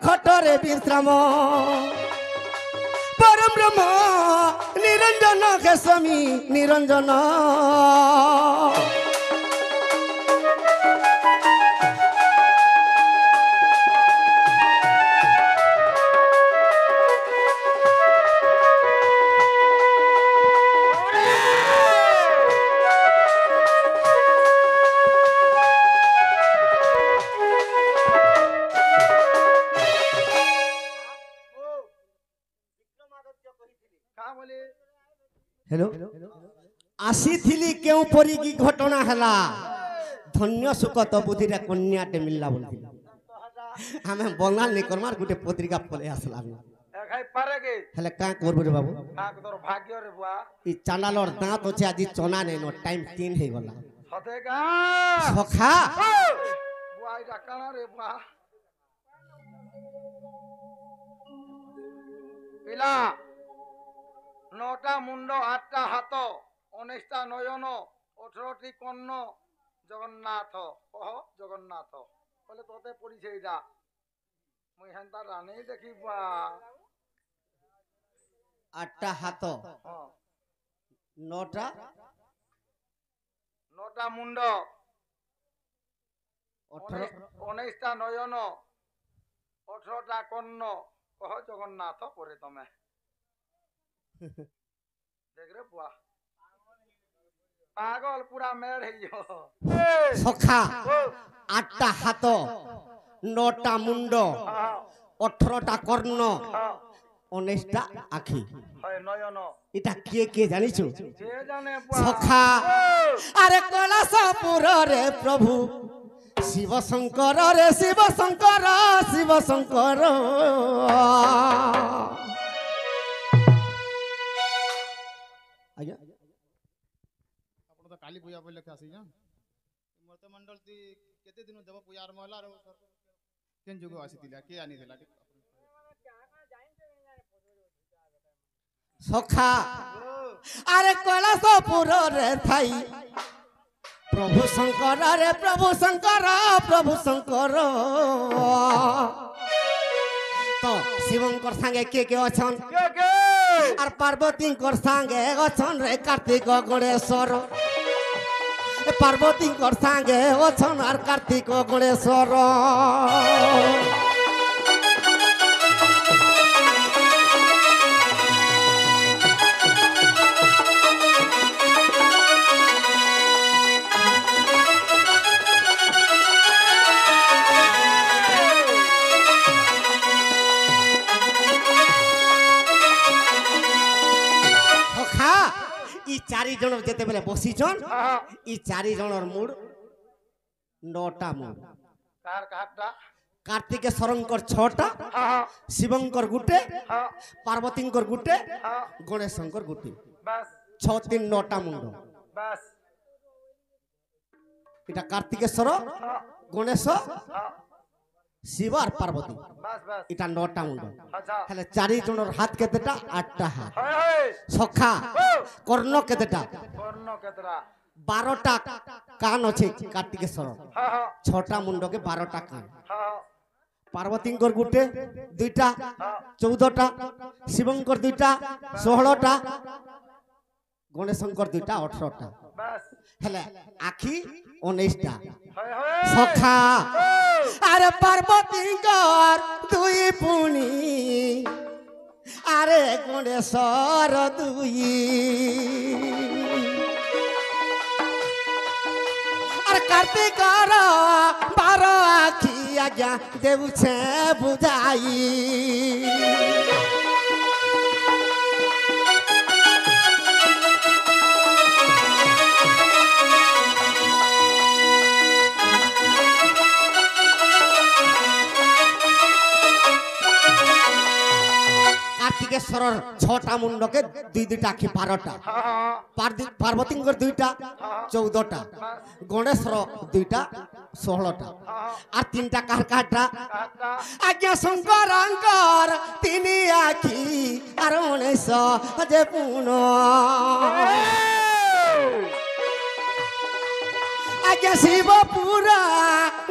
खटरे विश्राम परम ब्रह्म निरंजन के स्वामी निरंजन हेलो आसी थिली केउ परी की घटना हला धन्य सुख तो बुधिरा कन्याटे मिलला बोलथि हमें बंगाल नहीं करमार गुटे पत्रिका पले आसला खाई पारे के हेले का करबो रे बाबू का तोर भाग्य रे बुआ ई चांडालर दांत होचे आज चना नै नो टाइम 3 हे गला सतेगा सखा बुआ इटा काना रे बुआ पिला नौटा मुंड आठटा हाथ 19टा नयन 18टी कर्ण जगन्नाथ कह जगन्नाथ बोले तोते पड़ीछे इटा मुई हेंता रानी देखी बुआ आठटा हाथ हां नौटा मुंड 18 19टा नयन 18टा कर्ण कह जगन्नाथ परे तमे देख रे बुआ पागल पूरा मेड़ है सखा आठटा हाथ नौटा मुंड 18टा कर्ण 19टा आखि नयन इटा के जानिछु जे जाने बुआ सखा अरे कैलासपुर रे प्रभु शिव शंकर रे शिव शंकर शिव शंकर आज्ञा आपण तो काली पूजा पहिले आसी जा मर्त मंडल ती केते दिन देव पूजा आरंभ होला रो केन जुग आसीतिला के आनी देला सखा अरे कैलासपुर रे थाई प्रभु शंकर रे प्रभु शंकर प्रभु शंकर तो शिवंकर संगे के अछन के और पार्वती कर संगे अछन रे कार्तिक गणेश्वर पार्वती कर संगे अछन और कार्तिक गणेश्वर चारि जन जेते बेले बसिछन ई चारि जनर मूड 9टा मूड कार काटा कार्तिकेश्वरंकर 6टा शिवंकर गुटे पार्वतींकर गुटे गणेशंकर गुटे बस 6 3 9टा मुंड बस इटा कार्तिकेश्वर गणेश शिव और पार्वती बस बस इटा 9टा मुंड अच्छा हेले चारि जनर हाथ केतेटा 8टा हाथ हाय सखा कर्ण केतेटा कर्ण केतरा 12टा कान अछि कार्तिकेश्वर हां हां 6टा मुंड के 12टा कान हां पार्वतींकर गुटे 2टा 14टा शिवंकर 2टा 16टा गणेशंकर 2टा 18टा बस हेले आखि 19टा हाय हाय सखा अरे पार्वतींकर 2 पुनी अरे गणेशर 2 अरे कार्तिकर 12 आखि आज्ञा देव छे बुझाई कार्तिकेश्वर 6टा मुंड के 2 आखि 12टा पार्वतींकर 2टा 14टा गणेशर 2टा 16टा और 3टा काटा आज्ञा शंकरंकर 3 आखि और 19 जे पुन আগে শিব পুরা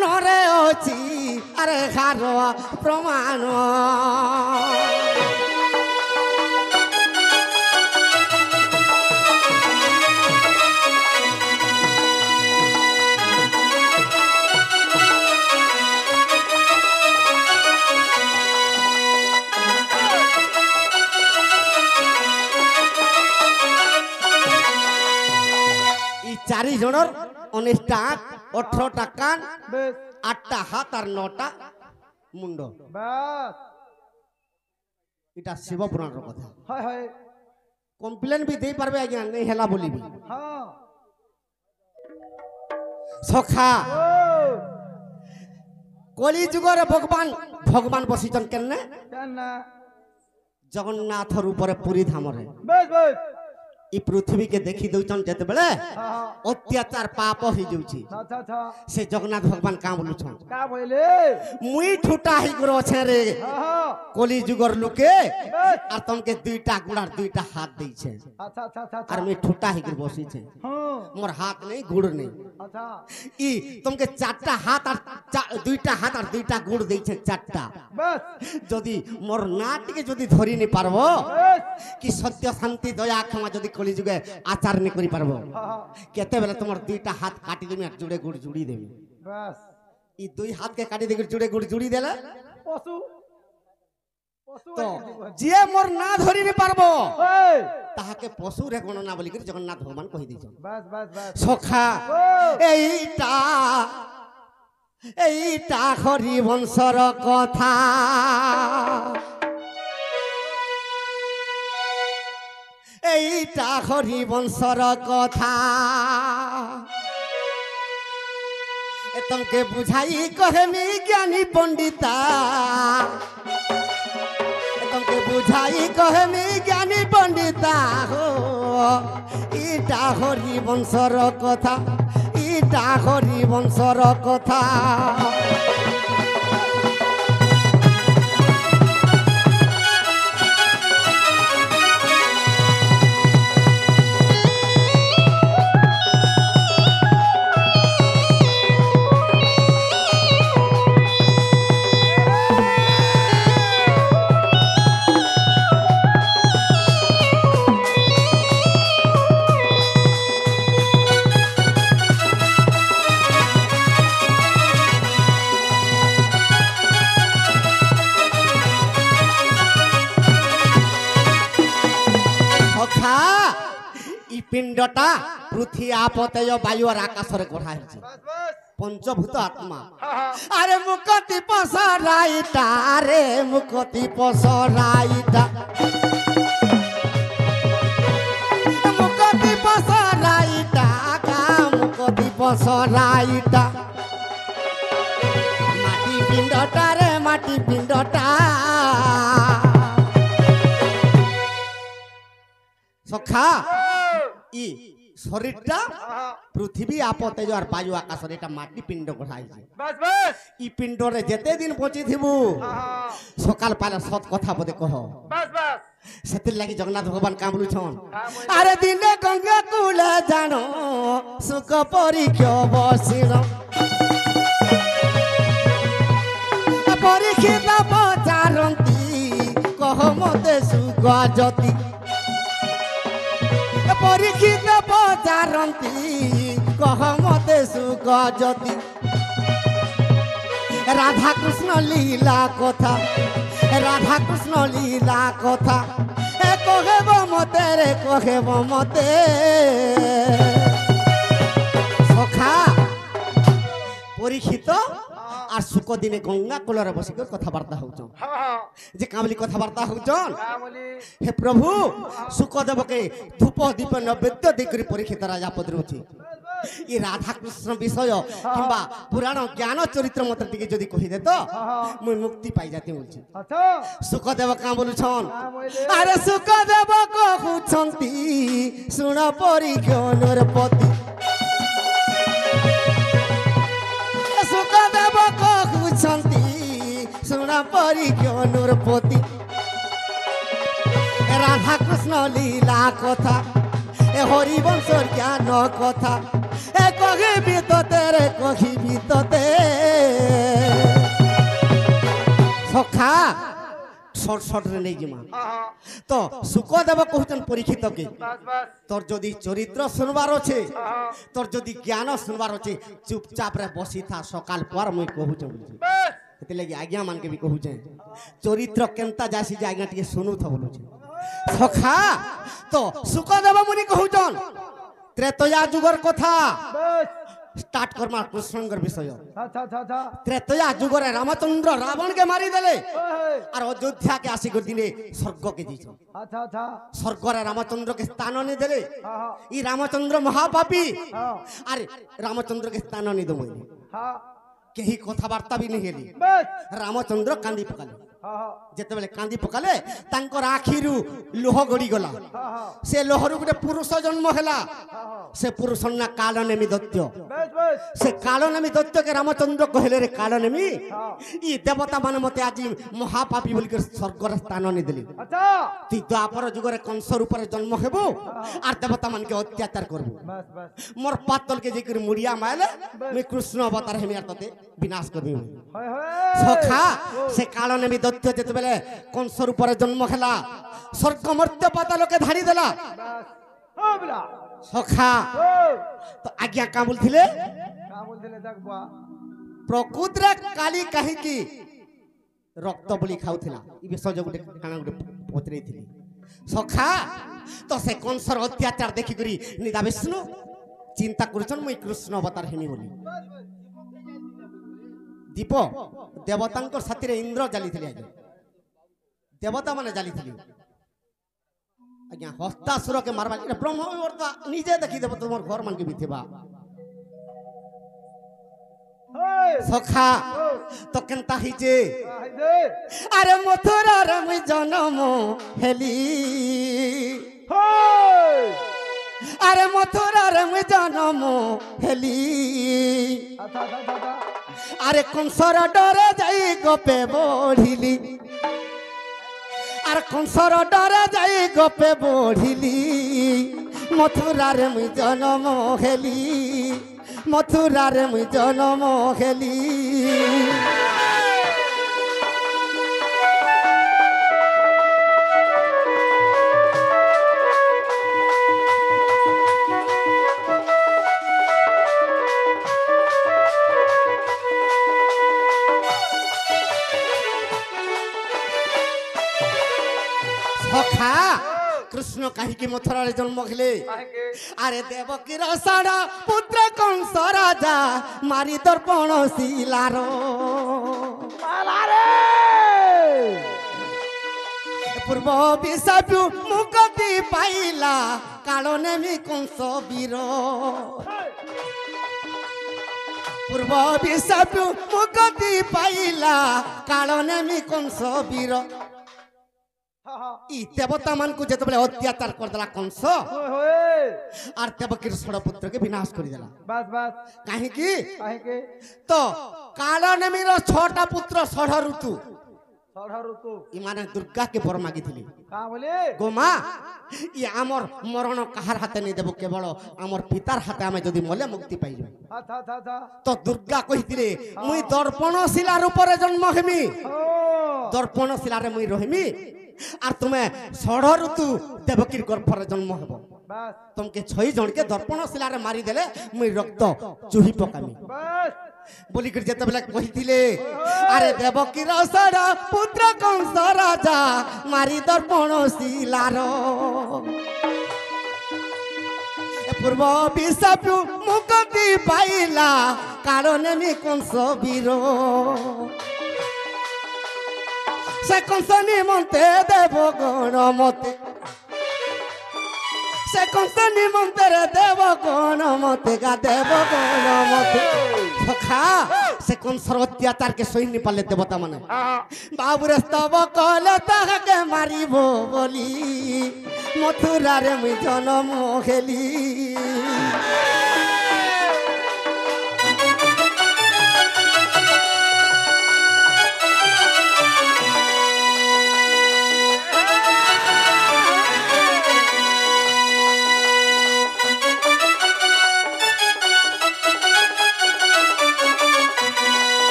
নরে অছি আরে হার প্রমাণ চারি জনের 19টা আঁখ 18টা কান বেশ 8টা হাত আর 9টা মুন্ড বাস এটা শিবপুরাণের কথা হয় হয় কমপ্লেন भी দেই পারবে আজ্ঞা নেই হেলা বলিবি হ্যাঁ সখা ও কলি যুগরে ভগবান বসিছেন কেন কেন না জগন্নাথর উপরে পুরী ধামরে বেশ বেশ এই পৃথিবীকে দেখি দউছন যেতেবেলে হ্যাঁ অত্যাচার পাপ হই যাଉଛି আচ্ছা আচ্ছা সে জগন্নাথ ভগবান কাঁ বলুছন কা বইলে মুই ঠুটা হই গর আছে রে হ্যাঁ কলি যুগর লোকে বেশ আর তমকে দুইটা গুড় আর দুইটা হাত দিয়েছে আচ্ছা আচ্ছা আচ্ছা আর মুই ঠুটা হই গর বসিছে হ্যাঁ মোর হাত নেই গুড় নেই আচ্ছা ই তমকে চারটা হাত আর দুইটা হাত আর দুইটা গুড় দিয়েছে চারটা বেশ যদি মোর নাটিকে যদি ধরি নি পারবো বেশ কি সত্য শান্তি দয়া ক্ষমা যদি কলি যুগে আচার নি করি পারবো হ্যাঁ কেতেবেলে তোমার দুইটা হাত কাটি দেবি আর জুড়ে গুড় জুড়ি দেবি বেশ এই দুই হাতকে কাটি দেবি জুড়ে গুড় জুড়ি দেলে পশু পশু তো যে মোর না ধরি নি পারবো এই তাহাকে পশু রে গণনা বলি করে জগন্নাথ ভগবান কহি দিয়েছেন বাস বাস বাস সখা ও এইটা হরি বংশর কথা এইটা হরি বংশর কথা তোমাকে বুঝাই কহেমি জ্ঞানী পণ্ডিতা তোমাকে বুঝাই কহেমি জ্ঞানী পণ্ডিতা হো ইটা হরি বংশর কথা ইটা হরি বংশর কথা পিণ্ডটা পৃথিবী আপতেয় বায়ু আর আকাশরে গড়া হয়েছে বাস বাস পঞ্চভূত আত্মা হ্যাঁ আরে মুকতি পসরাইটা রে মুকতি পসরাইটা মুকতি পসরাইটা কা মুকতি পসরাইটা মাটি পিণ্ডটা রে মাটি পিণ্ডটা সখা ই শরীরটা হ্যাঁ পৃথিবী আপতেজ আর বায়ু আকাশরে এটা মাটি পিণ্ড গড়া হয়েছে বাস বাস ই পিণ্ডরে যেতে দিন পৌঁছি থিবু হ্যাঁ সকাল পালে সৎ কথা বদে কহ বাস বাস সেতির লাগি জগন্নাথ ভগবান কাঁ বলুছন হ্যাঁ বইলে আরে দিনে গঙ্গা কুলে জানো সুখ পরীক্ষ বসিল পরীক্ষিত পচারন্তি কহ মতে সুখ জ্যোতি পরীক্ষিত পচারন্তি কহ মতে সুখ জ্যোতি রাধা কৃষ্ণ লীলা কথা রাধা কৃষ্ণ লীলা কথা এ কহেব মতে রে কহেব মতে সখা পরীক্ষিত আর সুখ দিনে গঙ্গা কূলরে বসিক কথাবার্তা হউছন হ্যাঁ যে কাবলি কথাবার্তা হউছন কা বলি হে প্রভু সুখদেবকে ধূপ দীপ নৈবেদ্য ଦେଇକରି পরীক্ষিত রাজা পদরুছি ই রাধা কৃষ্ণ বিষয় কিংবা পুরাণ জ্ঞান চরিত্র মতে টিকে যদি কহিদে তো মুই মুক্তি পাই যাতে বলছি আচ্ছা সুখদেব কাঁ বলুছন কা বইলে আরে সুখদেব কহুছন্তি শুণ পরীক্ষণ নরপতি সুখদেব কহুছন্তি শুণ পরীক্ষণ নরপতি রাধা কৃষ্ণ লীলা কথা এ হরিবংশর জ্ঞান কথা এ କହିବି ତତେ ରେ କହିବି ତତେ ସଖା শর্ট শর্ট রে নেই জিমা তো সুখদেব কহুচন পরীক্ষিত কে তোর যদি চরিত্র শুনবার আছে তোর যদি জ্ঞান শুনবার আছে চুপচাপ রে বসি থা সকাল পর মুই কহুছ বলছি এতে লাগি আজ্ঞা মানকে বি কহুছে চরিত্র কেনতা যাসি যে আজ্ঞা টিকে শুনু থ বলুছে সখা তো সুখদেব মুনি কহুচন ত্রেতয়া যুগর কথা স্টার্ট করমা কৃষ্ণঙ্গর বিষয় ত্রেতয়া যুগরে রামচন্দ্র রাবণ কে মারি দেলে আর অযোধ্যা কে আসি দিনে স্বর্গ কে দিছ স্বর্গরে রামচন্দ্র কে স্থান নি দেলে ই রামচন্দ্র মহাপাপী আর রামচন্দ্র কে স্থান নি দমই কেহি কথাবার্তা বি নেই হেলি রামচন্দ্র কান্দি পকালে যেতবেলে কান্দি পকালে তাঙ্কর আখিরু লোহ গড়ি গলা সে লোহরু গোটে পুরুষ জন্ম হেলা সে পুরুষ না কালনেমি দৈত্য সে কালনেমি দৈত্যকে রামচন্দ্র কহিলে রে কালনেমি ই দেবতা মানে মতে আজি মহাপাপী বলি স্বর্গর স্থান নি দেলি তুই দ্বাপর যুগরে কংস রূপে জন্ম হেব আর দেবতা মানকে অত্যাচার করব মোর পাতলকে যে করে মুড়িয়া মাইলে আমি কৃষ্ণ অবতার হেমি আর ততে বিনাশ করবি সখা সে কালনেমি দৈত্য যেতবেলে কংস রূপে জন্ম হেলা স্বর্গ মর্ত্য পাতালকে ধাড়ি দেলা সখা তো আজ্ঞা কা বলছিলে প্রকৃতরে কালী কাহিকি রক্ত বলি খাউଥିଲା ই বিষয় গোটে কানা গোটে পচরেইଥିଲି সখা তো সে কংসর অত্যাচার দেখি করি নিদা বিষ্ণু চিন্তা করছন মুই কৃষ্ণ অবতার হেমি বলি দীপ দেবতাঙ্কর সাথীরে ইন্দ্র জালিଥିଲି আজ্ঞা দেবতা মানে জালিଥିଲି আজ্ঞা হস্তাসুর কে মারবা ব্রহ্ম নিজে দেখি দেব তোমার ঘর মানকে বিথিবা সখা তো কেনতা হইছে আরে মথুরা রে মুই জনম হেলি আরে মথুরা রে মুই জনম হেলি আরে কংসর ডরে যাই গপে বঢ়িলি আর কংসর ডরে যাই গপে বঢ়িলি মথুরারে মুই জনম হেলি মথুরারে মুই জনম হেলি সখা কৃষ্ণ কাহিকি মথুরারে জন্ম খেলে আরে দেবকীর সাড়া পুত্র কংস রাজা মারি দর্পণ শিলার পূর্ব বিশাপু মুক্তি পাইলা কাল নেমি কংস বীর পূর্ব বিশাপু মুক্তি পাইলা কাল নেমি কংস বীর ই দেবতা মানকু যেতবেলে অত্যাচার করদেলা কংস আর দেবকীর ষড়পুত্রকে বিনাশ করে দেলা কাহিকি তো কালনেমির 6টা পুত্র ষড় ঋতু ইমানে দুর্গাকে বর মাগিছিলি গোমা ই আমার মরণ কাহার হাতে নেই দেব কেবল আমার পিতার হাতে আমি যদি মলে মুক্তি পাই যাব তো দুর্গা কহিছিলে মুই দর্পণশিলার উপরে জন্ম হেমি দর্পণশিলারে মুই রহিমি আর তুমি ষড় ঋতু দেবকীর গর্ভরে জন্ম হব তোমাকে 6 জনকে দর্পণশিলারে মারি দেলে মুই রক্ত চুহি পকামি বলি করে যেতবেলে কহিছিলে আরে দেবকীর ষড় পুত্র কংস রাজা মারি দর্পণশিলার পূর্ব বিশাপু মুক্তি পাইলা কারণে নি কংস বীর সে কংস নিমন্তে দেব গণমতে সে কংস নিমন্তে দেব গণমতে গা দেব গণমতে সখা সে কংসর অত্যাচারকে সৈন্য পালে দেবতা মানে বাবুরে স্তব কলে তাহাকে মারিব বলি মথুরারে মুই জনম হেলি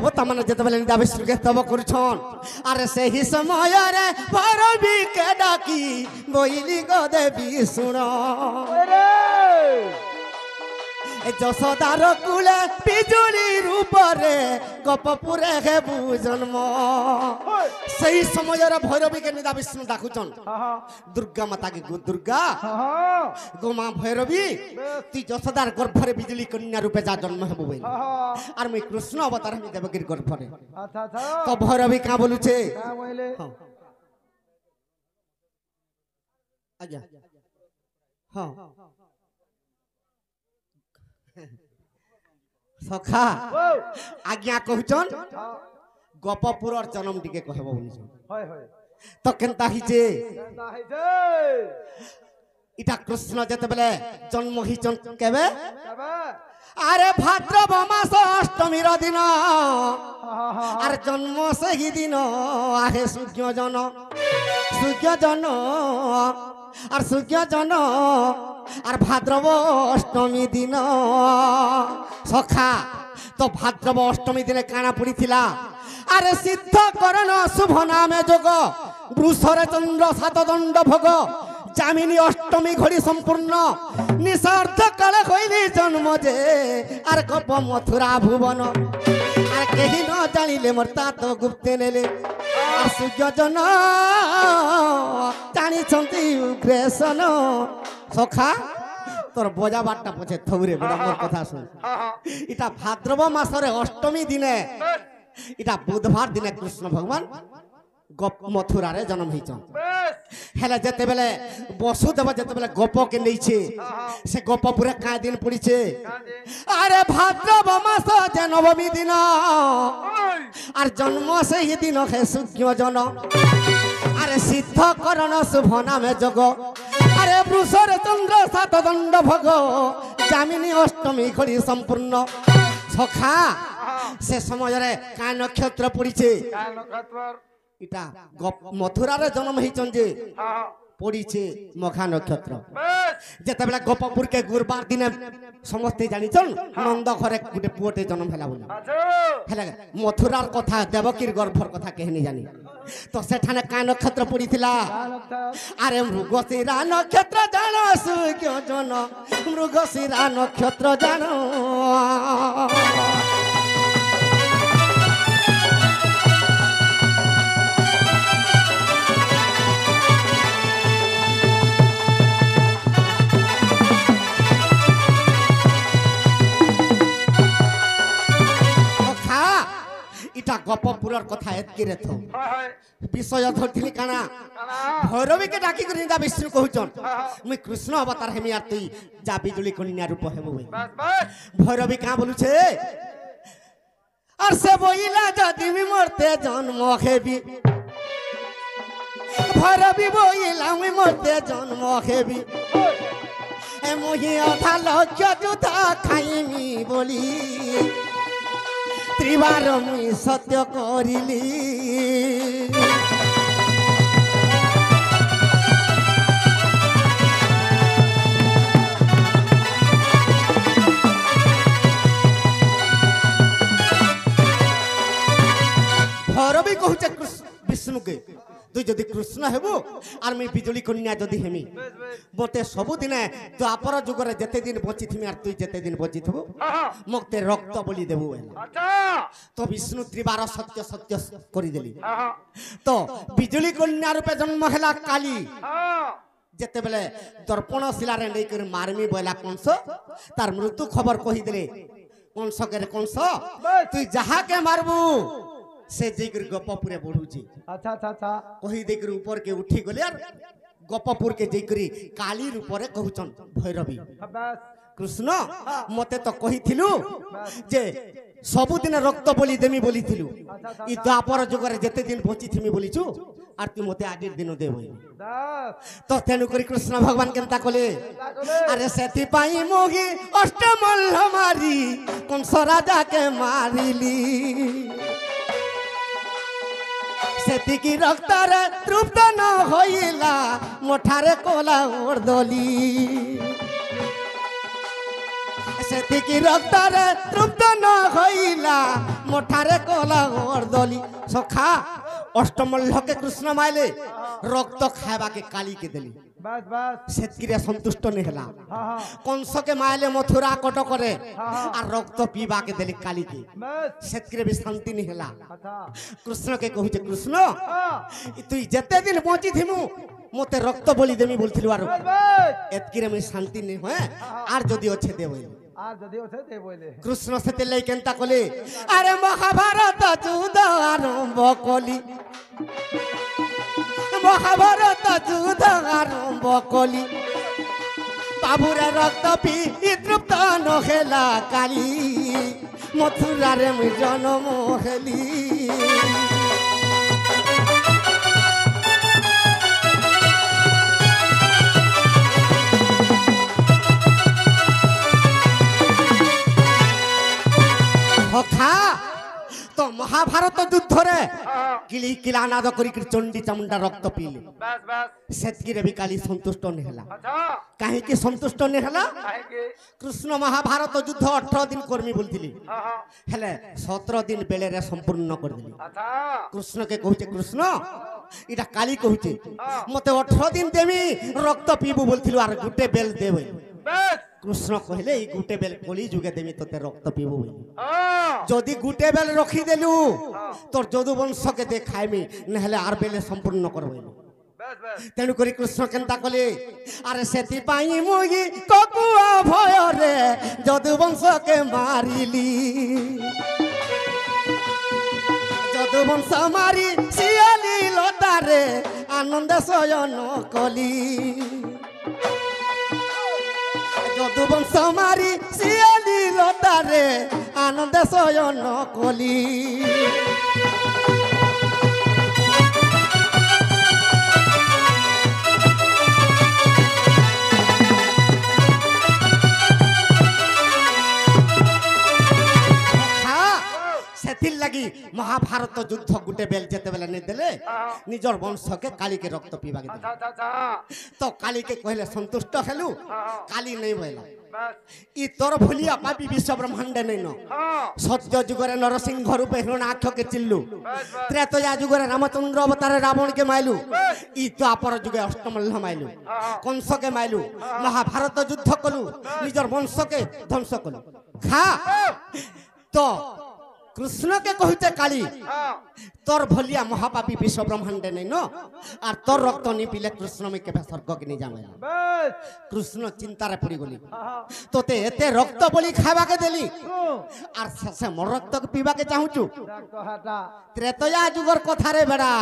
দেবতা মানে যেতবেলে নিদা বিষ্ণুকে স্তব করছন আরে সেই সমୟରେ ভৈরবীকে ডাকি বইলি গো দেবী শুণ যশোদার কুলে বিজুলির উপরে গপপুরে হেবু জন্ম সেই সময়ের ভৈরবীকে নিদা বিষ্ণু ডাকুছন দুর্গা মাতাকে গো দুর্গা গো মা ভৈরবী তুই যশোদার গর্ভরে বিজুলি কন্যা রূপে যা জন্ম হব বই আর মুই কৃষ্ণ অবতার আমি দেবকীর গর্ভরে তো ভৈরবী কা বলুছে আজ্ঞা হ্যাঁ সখা আজ্ঞা কহুছন গপপুরর জন্ম টিকে কহব বলিছন তো কেনতা হিছে ইটা কৃষ্ণ যেতেবেলে জন্ম হিছন কেবে আরে ভাদ্রব মাস অষ্টমীর দিন আর জন্ম সেই দিন আহে সূর্যজন আর সূর্যজন আর ভাদ্রব অষ্টমী দিন সখা তো ভাদ্রব অষ্টমী দিনে কানা পড়িছিলা আরে সিদ্ধ করণ শুভ নামে যোগ বৃষরে চন্দ্র সাতদণ্ড ভোগ জামিনী অষ্টমী ঘড়ি সম্পূর্ণ নিঃস্বার্থ কালে হইলি জন্ম যে আর গপ মথুরা ভুবন আর কেহি ন জানিলে মোর তাত গুপ্তে নেলে আর সূর্যজন জানিছন্তি উগ্রেসন সখা তোর বজা বাট্টা পছে থৌরে বেড়া মোর কথা শুন এটা ভাদ্রব মাসরে অষ্টমী দিনে এটা বুধবার দিনে কৃষ্ণ ভগবান মথুরারে জন্ম হয়েছেন হেলে যেতেবেলে বসুদেব যেতেবেলে গোপকে নেইছে সে গোপপুরে কাঁ দিন পড়িছে আরে ভাদ্রব মাস যে নবমী দিন আর জন্ম সেই দিন হে সূর্যজন আরে সিদ্ধ করণ শুভ নামে যোগ আরে বৃষরে চন্দ্র সাতদণ্ড ভোগ জামিনী অষ্টমী ঘড়ি সম্পূর্ণ সখা সে সময়ের কাঁ নক্ষত্র পড়িছে এটা মথুরারে জন্ম হয়েছেন যে পড়িছে মঘা নক্ষত্র যেতবেলে গোপপুরকে গুরবার দিনে সমস্তে জানিছন নন্দ ঘরে গোটে পুয়টে জন্ম হেলা বলে হেলে মথুরার কথা দেবকীর গর্ভর কথা কেহনি জানি তো সেখানে কা নক্ষত্র পড়িছিলা আরে মৃগশিরা নক্ষত্র জান সূর্যজন মৃগশিরা নক্ষত্র জান ইটা গপপুরর কথা এতকি রেথ বিষয় ধরছিলি কানা ভৈরবীকে ডাকি করে নিদা বিষ্ণু কহুছন মুই কৃষ্ণ অবতার হেমি আর তুই যা বিজুলি কন্যা রূপ হেব ভৈরবী কা বলুছে আর সে বইলা যদি মরতে জন্ম হেবি ভৈরবী বইলা মুই মরতে জন্ম হেবি মহি অধা লক্ষ্য যুধা খাইমি বলি ত্রিবার মুই সত্য করিলি ভৈরবী কহুছে বিষ্ণুকে তুই যদি কৃষ্ণ হেবু আর মুই বিজুলি কন্যা যদি হেমি মতে ସବୁদিনে দ্বাপর যুগরে যেতে দিন বঞ্চিথিমি আর তুই যেতে দিন বঞ্চিথবু মতে রক্ত বলি দেবু তো বিষ্ণু ত্রিবার সত্য সত্য করিদেলি তো বিজুলি কন্যা রূপে জন্ম হেলা কালী যেতেবেলে দর্পণ শিলারে নেই করে মারমি বইলা কংস তার মৃত্যু খবর কহিদেলে কংসকে কংস তুই যাহাকে মারবু से जेकर गपपुरे बढ़ुची अच्छा अच्छा अच्छा कही देकर ऊपर के उठी गले यार गपपुर के जेकरी काली रूपरे कहउचन भैरवी कृष्ण मते तो कहिथिलु जे सबु दिन रक्त बोली देमी बोली थिलु ई द्वापर जुगरे जेते दिन बची थिमी बोलिछु आर तू मते आजिर दिन देबई तो तेनु करी कृष्ण भगवान केनता कले अरे सेति पाई मोगी अष्टमल्ल मारी कंस राजा के मारिली सेतिकी रक्तारे तृप्त न होइला मोठारे कोला ओरदली सेतिकी रक्तारे तृप्त न होइला মোঠারে কলা দলি সখা অষ্টমল্লকে কৃষ্ণ মাইলে রক্ত খাইবাকে কালীকে দেলি बस बस সেতকিরে সন্তুষ্ট নি হেলা हाँ हाँ কংসকে মাইলে মথুরা কট করে আর রক্ত পিবাকে দেলি কালীকে बस সেতকিরে বি শান্তি নি হেলা अच्छा কৃষ্ণকে কହୁছে কৃষ্ণ हाँ তুই যেতে দিন বঞ্চি থিমু মতে রক্ত বলি দেমি বলছিল আর बस बस এতকিরে আমি শান্তি নি হয় আর যদি অছে দেব आज जदि होते ते बोले কৃষ্ণ সেতে লাই কেনতা কলে আরে মহাভারত যুদ্ধ আরম্ভ কলি মহাভারত যুদ্ধ আরম্ভ কলি বাবুরে রক্ত পি তৃপ্ত নহেলা কালী মথুরারে মুই জন্ম হেলি সখা তো মহাভারত যুদ্ধরে কিলি কিলানাদ করি চণ্ডী চামুন্ডা রক্ত পিলে बस बस সেতকিরে বি কালী সন্তুষ্ট নি হেলা अच्छा কাহিকি সন্তুষ্ট নি হেলা आएंगे কৃষ্ণ মহাভারত যুদ্ধ 18 দিন কর্মী বলছিলি हाँ हाँ হেলে 17 দিন বেলেরে সম্পূর্ণ করে দিলি अच्छा কৃষ্ণকে কହୁছে কৃষ্ণ এটা কালী কହୁছে মতে 18 দিন দেমি রক্ত পিবু বলছিল আর গুটে বেল দেবে बस কৃষ্ণ কহিলে এই গুটে বেল কলি যুগে দেমি তোতে রক্ত পিবু বলি हाँ যদি গুটে বেল রখি দেলু তোর যদু বংশকে দে খাইমি নহলে আর বেলে সম্পূর্ণ করবে बस बस তেণু করি কৃষ্ণ কেনতা কলে আরে সেতিপাই মুই ককুয়া ভয়রে যদু বংশকে মারিলি যদু বংশ মারি শিয়ালি লতারে আনন্দ শয়ন কলি যদু বংশ মারি শিয়ালি লতারে আনন্দ শয়ন কলি সেথির লাগি মহাভারত যুদ্ধ গুটে বেল যেতে বেলা নেই দেলে নিজর বংশকে কালীকে রক্ত পিবাকে দেলে अच्छा अच्छा তো কালীকে কহিলে সন্তুষ্ট হেলু কালী নেই বইলা बस ই তোর ভুলিয়া পাপি বিশ্ব ব্রহ্মাণ্ডে নেই ন हाँ সত্য যুগরে নরসিংহ রূপে হিরণাক্ষকে চিল্লু ত্রেতয়া যুগরে রামচন্দ্র অবতারে রাবণকে মাইলু ই তো আপর যুগে অষ্টমল্ল মাইলু কংসকে মাইলু মহাভারত যুদ্ধ কলু নিজর বংশকে ধ্বংস কলু খা তো কৃষ্ণকে কহিতে কালী हाँ তোর ভলিয়া মহাপাপী বিশ্ব ব্রহ্মাণ্ডে নেই ন আর তোর রক্ত নি পিলে কৃষ্ণ আমি কেবে স্বর্গকে নিয়ে যাবে बस কৃষ্ণ চিন্তারে পড়ি গলি हाँ তোতে এতে রক্ত বলি খাইবাকে দেলি हाँ আর শেষে মোর রক্তকে পিবাকে চাহুচু रक्त हटा ত্রেতয়া যুগর কথারে বেড়া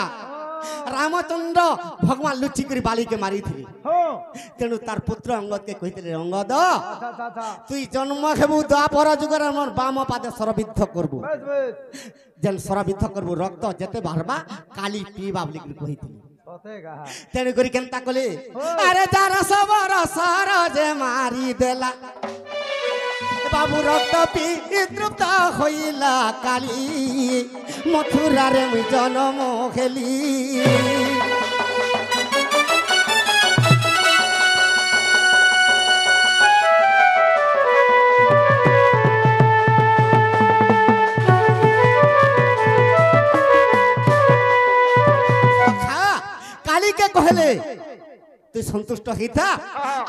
রামচন্দ্র ভগবান লুচি করে বালিকে মারিথিলি हाँ তেণু তার পুত্র অঙ্গদকে কইଥିଲେ অঙ্গদ अच्छा अच्छा अच्छा তুই জন্ম হেবু দ্বাপর যুগরে আমার বাম পাদে সরবিদ্ধ করবু बस बस যেন সরবিদ্ধ করবু রক্ত যেতে বাড়বা কালী পিবা বলি কইଥିଲି होते कहा তেণু করি কেনতা কলে আরে যার সবর সার যে মারি দেলা বাবু রক্ত পি তৃপ্ত হইলা কালী মথুরারে মুই জন্ম খেলি কালীকে কহলে তুই সন্তুষ্ট হইতা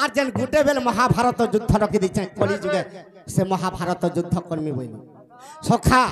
আর যেন গুটে বেল মহাভারত যুদ্ধ রকি দিচ্ছে কলি যুগে সে মহাভারত যুদ্ধ কর্মী বইলি সখা